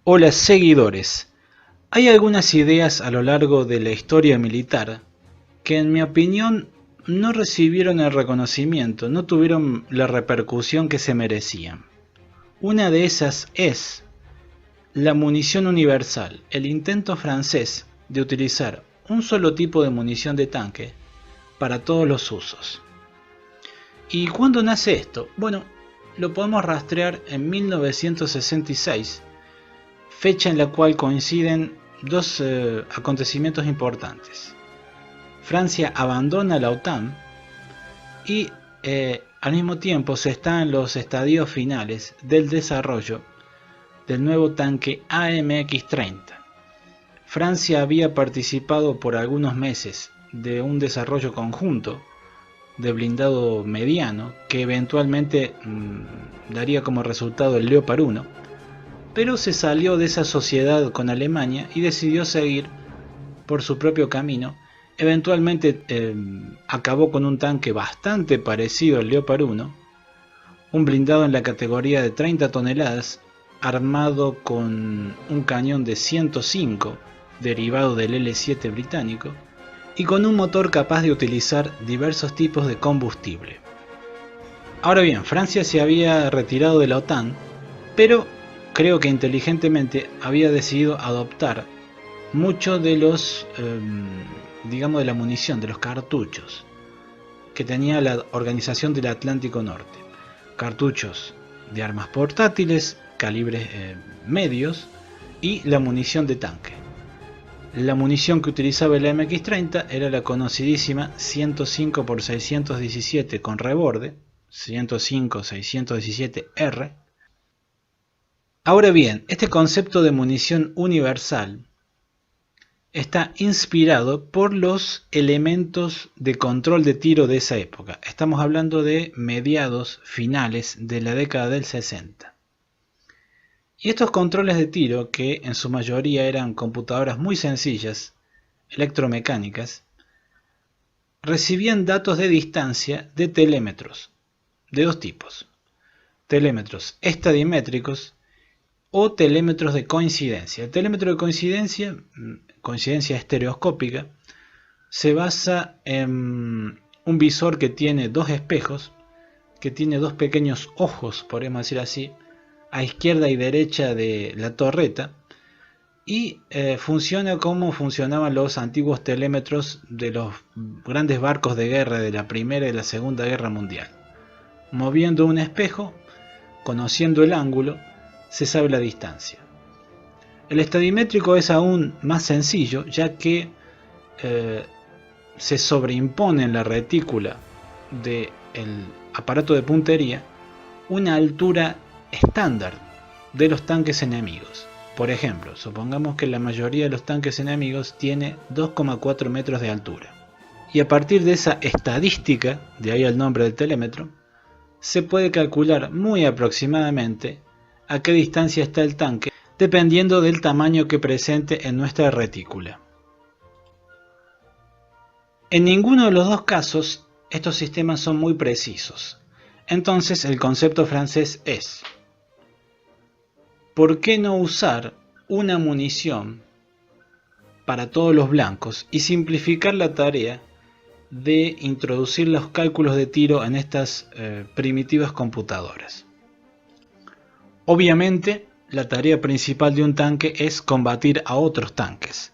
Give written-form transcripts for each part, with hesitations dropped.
Hola seguidores, hay algunas ideas a lo largo de la historia militar que en mi opinión no recibieron el reconocimiento, no tuvieron la repercusión que se merecían. Una de esas es la munición universal, el intento francés de utilizar un solo tipo de munición de tanque para todos los usos. ¿Y cuándo nace esto? Bueno, lo podemos rastrear en 1966, fecha en la cual coinciden dos acontecimientos importantes. Francia abandona la OTAN y al mismo tiempo se está en los estadios finales del desarrollo del nuevo tanque AMX-30. Francia había participado por algunos meses de un desarrollo conjunto de blindado mediano que eventualmente daría como resultado el Leopard 1, pero se salió de esa sociedad con Alemania y decidió seguir por su propio camino. Eventualmente acabó con un tanque bastante parecido al Leopard 1, un blindado en la categoría de 30 toneladas, armado con un cañón de 105, derivado del L7 británico, y con un motor capaz de utilizar diversos tipos de combustible. Ahora bien, Francia se había retirado de la OTAN, pero creo que inteligentemente había decidido adoptar mucho de los, digamos, de la munición, de los cartuchos que tenía la Organización del Atlántico Norte. Cartuchos de armas portátiles, calibres medios y la munición de tanque. La munición que utilizaba el MX-30 era la conocidísima 105x617 con reborde, 105-617R. Ahora bien, este concepto de munición universal está inspirado por los elementos de control de tiro de esa época. Estamos hablando de mediados finales de la década del 60. Y estos controles de tiro, que en su mayoría eran computadoras muy sencillas, electromecánicas, recibían datos de distancia de telémetros, de dos tipos. Telémetros estadimétricos o telémetros de coincidencia. El telémetro de coincidencia, coincidencia estereoscópica, se basa en un visor que tiene dos espejos, que tiene dos pequeños ojos, podemos decir así, a izquierda y derecha de la torreta, y funciona como funcionaban los antiguos telémetros de los grandes barcos de guerra de la Primera y la Segunda Guerra Mundial. Moviendo un espejo, conociendo el ángulo, se sabe la distancia. El estadimétrico es aún más sencillo, ya que se sobreimpone en la retícula del aparato de puntería una altura estándar de los tanques enemigos. Por ejemplo, supongamos que la mayoría de los tanques enemigos tiene 2,4 metros de altura. Y a partir de esa estadística, de ahí el nombre del telémetro, se puede calcular muy aproximadamente a qué distancia está el tanque, dependiendo del tamaño que presente en nuestra retícula. En ninguno de los dos casos, estos sistemas son muy precisos. Entonces, el concepto francés es: ¿por qué no usar una munición para todos los blancos y simplificar la tarea de introducir los cálculos de tiro en estas primitivas computadoras? Obviamente, la tarea principal de un tanque es combatir a otros tanques.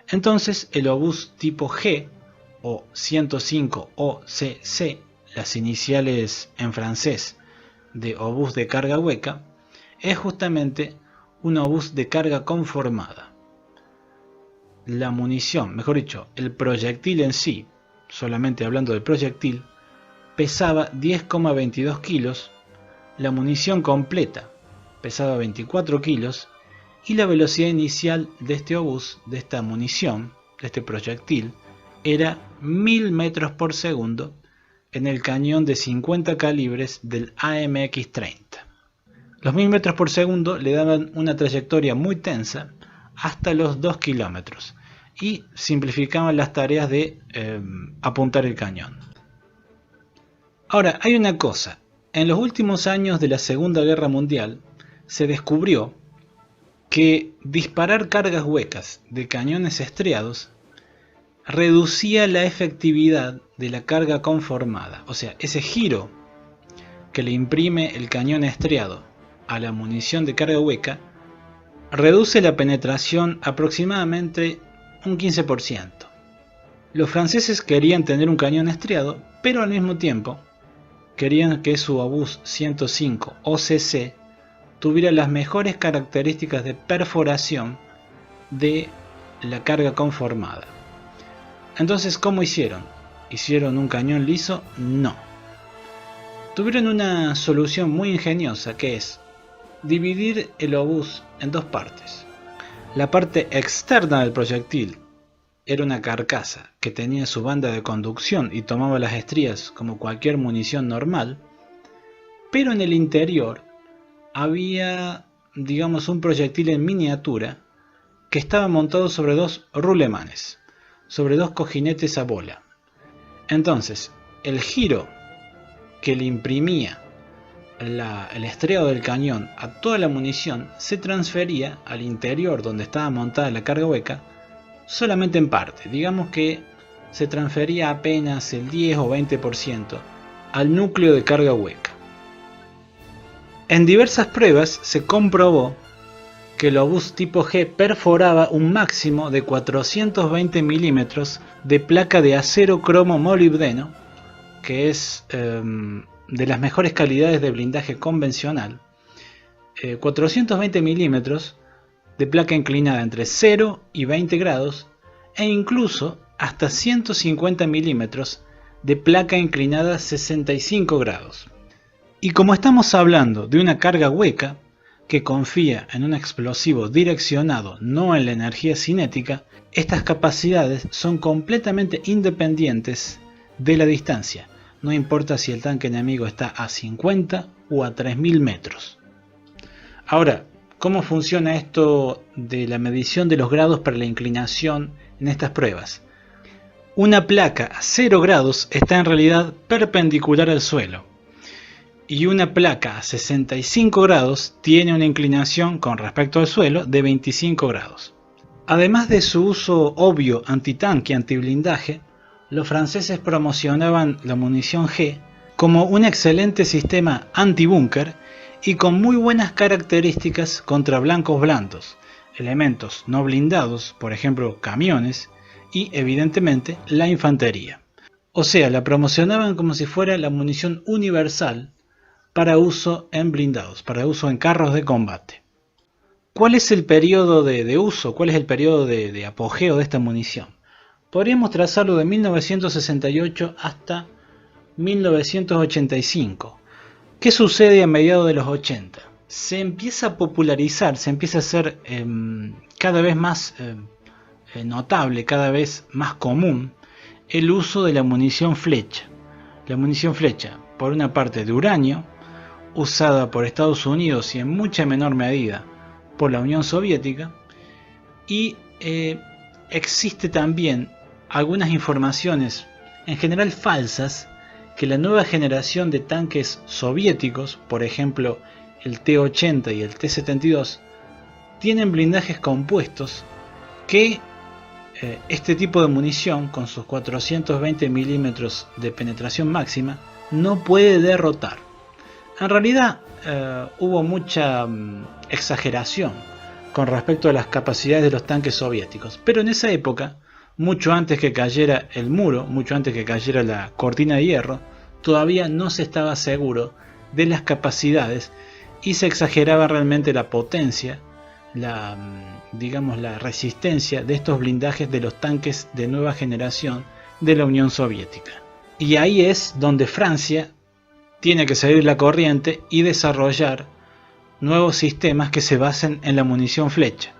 Entonces, el obús tipo G o 105 OCC, las iniciales en francés de obús de carga hueca, es justamente un obús de carga conformada. La munición, mejor dicho, el proyectil en sí, solamente hablando del proyectil, pesaba 10,22 kilos, la munición completa pesaba 24 kilos y la velocidad inicial de este obús, de esta munición, de este proyectil, era 1000 metros por segundo en el cañón de 50 calibres del AMX-30. Los 1000 metros por segundo le daban una trayectoria muy tensa hasta los 2 kilómetros y simplificaban las tareas de apuntar el cañón. Ahora, hay una cosa. En los últimos años de la Segunda Guerra Mundial se descubrió que disparar cargas huecas de cañones estriados reducía la efectividad de la carga conformada. O sea, ese giro que le imprime el cañón estriado a la munición de carga hueca reduce la penetración aproximadamente un 15%. Los franceses querían tener un cañón estriado, pero al mismo tiempo querían que su obús 105 OCC tuviera las mejores características de perforación de la carga conformada. Entonces, ¿cómo hicieron? ¿Hicieron un cañón liso? No. Tuvieron una solución muy ingeniosa, que es dividir el obús en dos partes. La parte externa del proyectil era una carcasa que tenía su banda de conducción y tomaba las estrías como cualquier munición normal, pero en el interior había, digamos, un proyectil en miniatura que estaba montado sobre dos rulemanes, sobre dos cojinetes a bola. Entonces, el giro que le imprimía el estriado del cañón a toda la munición se transfería al interior donde estaba montada la carga hueca solamente en parte. Digamos que se transfería apenas el 10 o 20% al núcleo de carga hueca. En diversas pruebas se comprobó que el obús tipo G perforaba un máximo de 420 milímetros de placa de acero cromo molibdeno, que es de las mejores calidades de blindaje convencional. 420 milímetros de placa inclinada entre 0 y 20 grados e incluso hasta 150 milímetros de placa inclinada 65 grados. Y como estamos hablando de una carga hueca que confía en un explosivo direccionado, no en la energía cinética, estas capacidades son completamente independientes de la distancia. No importa si el tanque enemigo está a 50 o a 3000 metros. Ahora, ¿cómo funciona esto de la medición de los grados para la inclinación en estas pruebas? Una placa a 0 grados está en realidad perpendicular al suelo, y una placa a 65 grados tiene una inclinación con respecto al suelo de 25 grados. Además de su uso obvio antitanque y antiblindaje, los franceses promocionaban la munición G como un excelente sistema antibúnker y con muy buenas características contra blancos blandos, elementos no blindados, por ejemplo camiones, y evidentemente la infantería. O sea, la promocionaban como si fuera la munición universal para uso en blindados, para uso en carros de combate. ¿Cuál es el periodo de uso? ¿Cuál es el periodo de apogeo de esta munición? Podríamos trazarlo de 1968 hasta 1985. ¿Qué sucede a mediados de los 80? Se empieza a popularizar, se empieza a hacer cada vez más notable, cada vez más común el uso de la munición flecha. La munición flecha, por una parte de uranio, usada por Estados Unidos y en mucha menor medida por la Unión Soviética, y existe también algunas informaciones, en general falsas, que la nueva generación de tanques soviéticos, por ejemplo el T-80 y el T-72, tienen blindajes compuestos que este tipo de munición, con sus 420 milímetros de penetración máxima, no puede derrotar. En realidad hubo mucha exageración con respecto a las capacidades de los tanques soviéticos, pero en esa época, mucho antes que cayera el muro, mucho antes que cayera la cortina de hierro, todavía no se estaba seguro de las capacidades y se exageraba realmente la potencia, la resistencia de estos blindajes de los tanques de nueva generación de la Unión Soviética. Y ahí es donde Francia tiene que seguir la corriente y desarrollar nuevos sistemas que se basen en la munición flecha.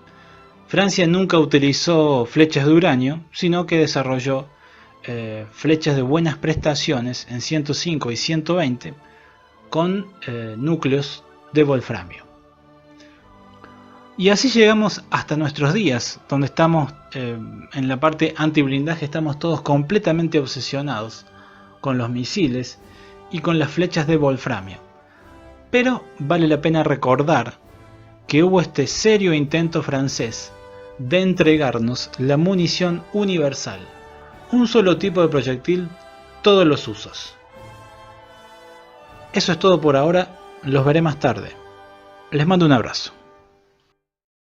Francia nunca utilizó flechas de uranio, sino que desarrolló flechas de buenas prestaciones en 105 y 120 con núcleos de wolframio. Y así llegamos hasta nuestros días, donde estamos en la parte antiblindaje, estamos todos completamente obsesionados con los misiles y con las flechas de wolframio. Pero vale la pena recordar que hubo este serio intento francés de entregarnos la munición universal, un solo tipo de proyectil, todos los usos. Eso es todo por ahora, los veré más tarde. Les mando un abrazo.